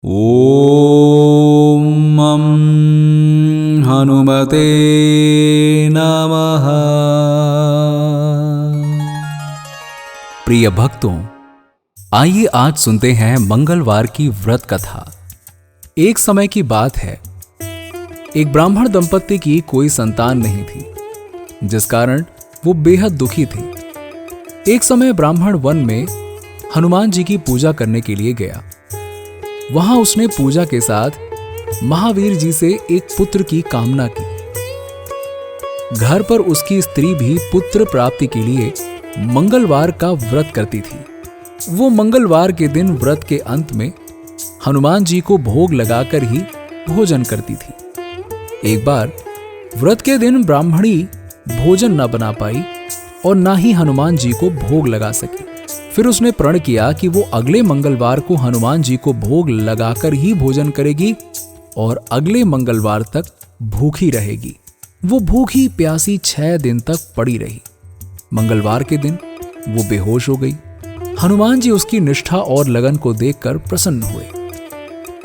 ॐ हनुमते नमः। प्रिय भक्तों, आइए आज सुनते हैं मंगलवार की व्रत कथा। एक समय की बात है, एक ब्राह्मण दंपत्ति की कोई संतान नहीं थी, जिस कारण वो बेहद दुखी थे। एक समय ब्राह्मण वन में हनुमान जी की पूजा करने के लिए गया। वहां उसने पूजा के साथ महावीर जी से एक पुत्र की कामना की। घर पर उसकी स्त्री भी पुत्र प्राप्ति के लिए मंगलवार का व्रत करती थी। वो मंगलवार के दिन व्रत के अंत में हनुमान जी को भोग लगाकर ही भोजन करती थी। एक बार व्रत के दिन ब्राह्मणी भोजन न बना पाई और ना ही हनुमान जी को भोग लगा सकी। फिर उसने प्रण किया कि वो अगले मंगलवार को हनुमान जी को भोग लगाकर ही भोजन करेगी और अगले मंगलवार तक भूखी रहेगी। वो भूखी प्यासी 6 दिन तक पड़ी रही। मंगलवार के दिन वो बेहोश हो गई। हनुमान जी उसकी निष्ठा और लगन को देखकर प्रसन्न हुए।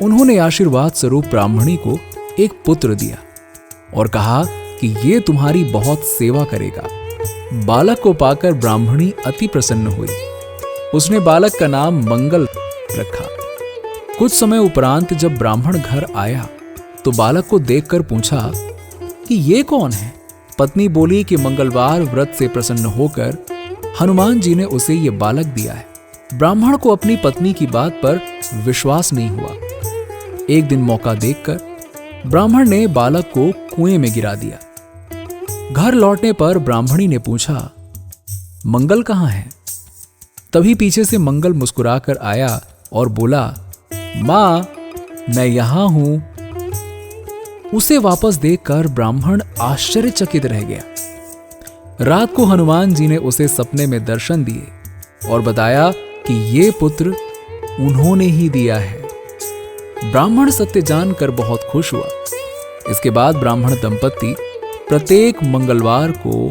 उन्होंने आशीर्वाद स्वरूप ब्राह्मणी को एक पुत्र दिया और कहा कि ये तुम्हारी बहुत सेवा करेगा। बालक को पाकर ब्राह्मणी अति प्रसन्न हुई। उसने बालक का नाम मंगल रखा। कुछ समय उपरांत जब ब्राह्मण घर आया तो बालक को देखकर पूछा कि ये कौन है। पत्नी बोली कि मंगलवार व्रत से प्रसन्न होकर हनुमान जी ने उसे ये बालक दिया है। ब्राह्मण को अपनी पत्नी की बात पर विश्वास नहीं हुआ। एक दिन मौका देखकर ब्राह्मण ने बालक को कुएं में गिरा दिया। घर लौटने पर ब्राह्मणी ने पूछा, मंगल कहां है? तभी पीछे से मंगल मुस्कुराकर आया और बोला, मां, मैं यहां हूं। उसे वापस देखकर ब्राह्मण आश्चर्यचकित रह गया। रात को हनुमान जी ने उसे सपने में दर्शन दिए और बताया कि ये पुत्र उन्होंने ही दिया है। ब्राह्मण सत्य जानकर बहुत खुश हुआ। इसके बाद ब्राह्मण दंपत्ति प्रत्येक मंगलवार को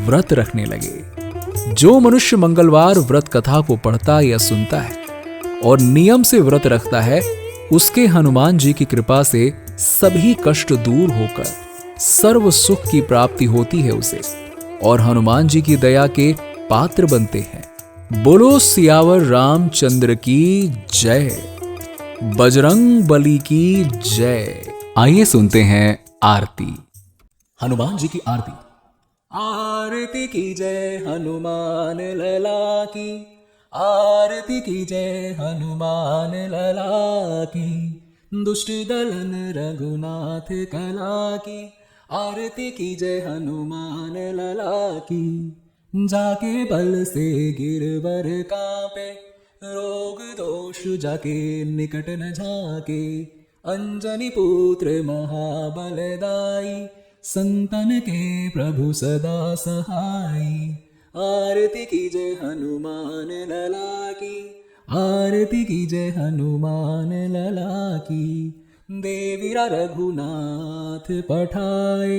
व्रत रखने लगे। जो मनुष्य मंगलवार व्रत कथा को पढ़ता या सुनता है और नियम से व्रत रखता है, उसके हनुमान जी की कृपा से सभी कष्ट दूर होकर सर्व सुख की प्राप्ति होती है उसे, और हनुमान जी की दया के पात्र बनते हैं। बोलो सियावर रामचंद्र की जय, बजरंग बली की जय। आइए सुनते हैं आरती। हनुमान जी की आरती। आरती की जय हनुमान लला की, आरती की जय हनुमान लला की। दुष्ट दलन रघुनाथ कला की, आरती की जय हनुमान लला की। जाके बल से गिरवर कांपे, रोग दोष जाके निकट न झाके। अंजनी पुत्र महाबलदाई, संतन के प्रभु सदा सहाय। आरती की जय हनुमान लला की, आरती की जय हनुमान लला की। देवीरा रघुनाथ पठाए,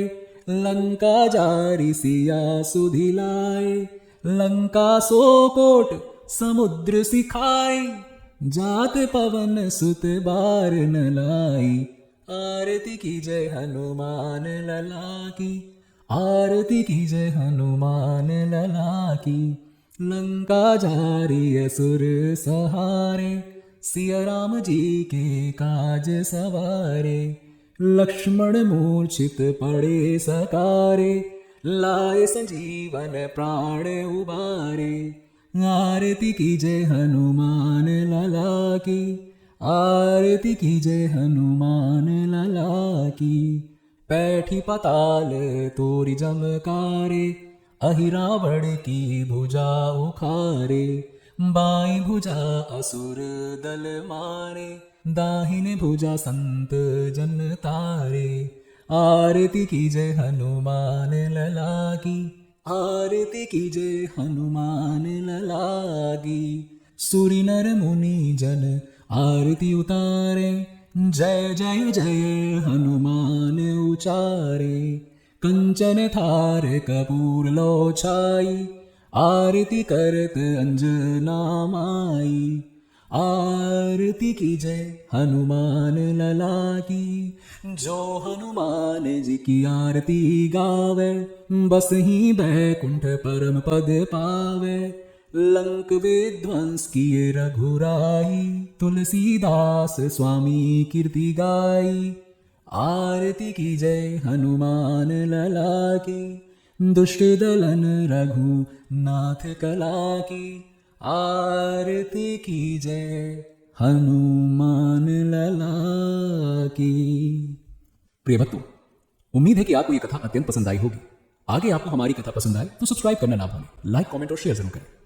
लंका जारी सिया सुधिलाए। लंका सो कोट समुद्र सिखाए, जात पवन सुत बार न लाई। आरती की जय हनुमान लला की, आरती की जय हनुमान लला की। लंका जारी असुर सहारे, सिया राम जी के काज सवारे। लक्ष्मण मूर्छित पड़े सकारे, लाए संजीवन प्राण उबारे। आरती की जय हनुमान लला की, आरती की जय हनुमान लला की। पैठी पताल तोरी जमकारे, अहि रावण की भुजा उखारे। बाई भुजा असुर दल मारे, दाहिने भुजा संत जन तारे। आरती की जय हनुमान लला की, आरती की जय हनुमान लला की। सूरी नर मुनि जन आरती उतारे, जय जय जय हनुमान उचारे। कंचन थार कपूर लो छाई, आरती करत अंजना माई। आरती की जय हनुमान लला की। जो हनुमान जी की आरती गावे, बस ही बैकुंठ परम पद पावे। लंक विध्वंस किए रघुराई, तुलसीदास स्वामी कीर्ति गाई। आरती की जय हनुमान लला की, दुष्ट दलन रघुनाथ कला की। आरती की जय हनुमान लला की। प्रिय भक्तों, उम्मीद है कि आपको ये कथा अत्यंत पसंद आई होगी। आगे आपको हमारी कथा पसंद आए तो सब्सक्राइब करना ना भूलें, लाइक कमेंट और शेयर जरूर करें।